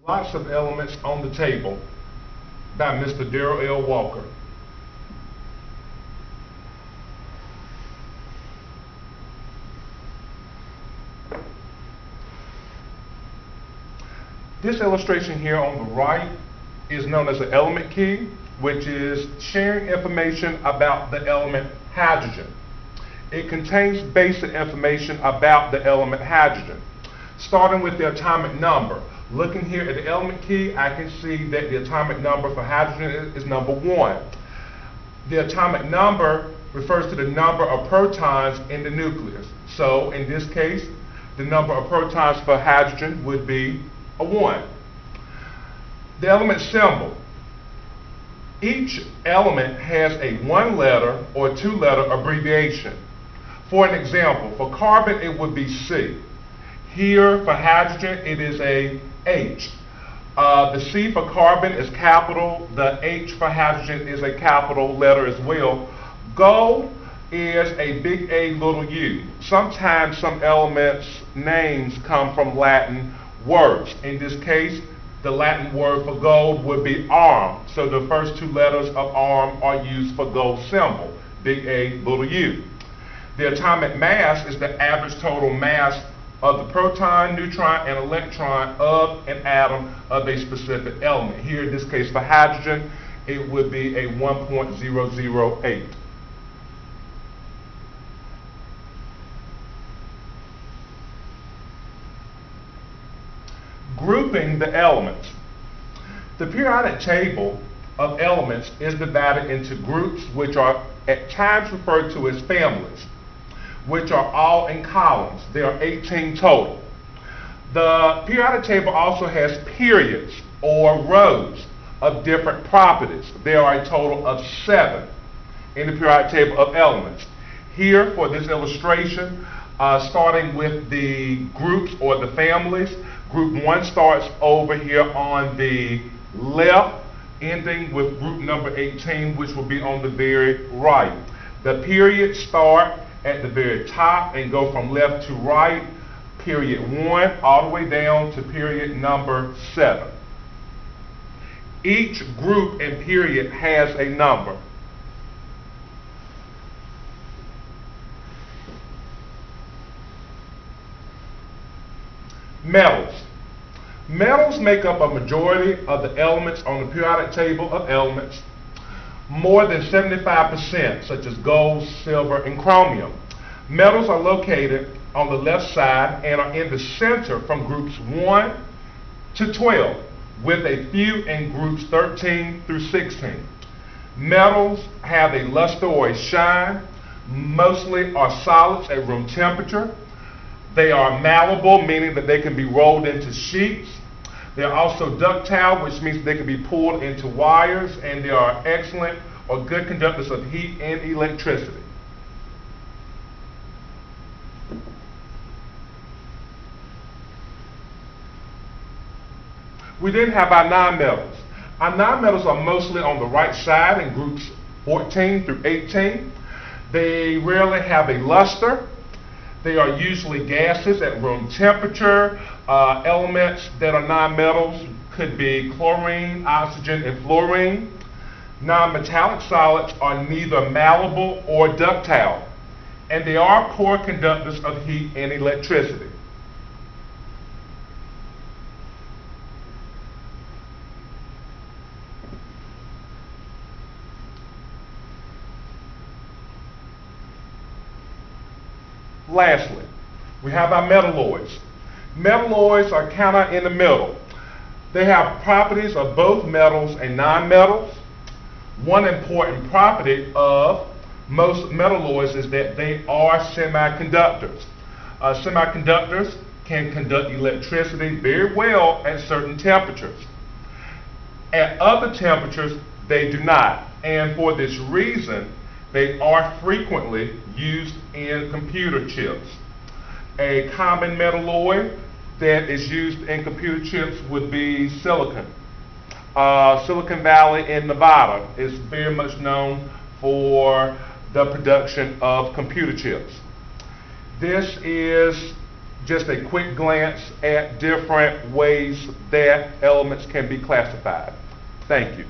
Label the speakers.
Speaker 1: Lots of Elements on the Table by Mr. Darrell L. Walker. This illustration here on the right is known as an element key, which is sharing information about the element hydrogen. It contains basic information about the element hydrogen, starting with the atomic number. Looking here at the element key, I can see that the atomic number for hydrogen is number 1. The atomic number refers to the number of protons in the nucleus. So in this case, the number of protons for hydrogen would be a 1. The element symbol. Each element has a 1-letter or 2-letter abbreviation. For an example, for carbon it would be C. Here for hydrogen it is a H. The C for carbon is capital. The H for hydrogen is a capital letter as well. Gold is a big A, little u. Sometimes some elements' names come from Latin words. In this case, the Latin word for gold would be arm. So the first 2 letters of arm are used for gold symbol, big A, little u. The atomic mass is the average total mass of the proton, neutron, and electron of an atom of a specific element. Here in this case for hydrogen, it would be a 1.008. Grouping the elements. The periodic table of elements is divided into groups, which are at times referred to as families, which are all in columns. There are 18 total. The periodic table also has periods or rows of different properties. There are a total of 7 in the periodic table of elements. Here for this illustration, starting with the groups or the families, group 1 starts over here on the left, ending with group number 18, which will be on the very right. The periods start at the very top and go from left to right, period 1 all the way down to period number 7. Each group and period has a number. Metals. Metals make up a majority of the elements on the periodic table of elements. More than 75%, such as gold, silver, and chromium. Metals are located on the left side and are in the center from groups 1 to 12, with a few in groups 13 through 16. Metals have a luster or a shine, mostly are solids at room temperature. They are malleable, meaning that they can be rolled into sheets. They are also ductile, which means they can be pulled into wires, and they are excellent or good conductors of heat and electricity. We then have our nonmetals. Our nonmetals are mostly on the right side in groups 14 through 18. They rarely have a luster. They are usually gases at room temperature. Elements that are nonmetals could be chlorine, oxygen, and fluorine. Non-metallic solids are neither malleable or ductile, and they are poor conductors of heat and electricity. Lastly, we have our metalloids. Metalloids are kind of in the middle. They have properties of both metals and nonmetals. One important property of most metalloids is that they are semiconductors. Semiconductors can conduct electricity very well at certain temperatures. At other temperatures, they do not. And for this reason, they are frequently used in computer chips. A common metalloid that is used in computer chips would be silicon. Silicon Valley in Nevada is very much known for the production of computer chips. This is just a quick glance at different ways that elements can be classified. Thank you.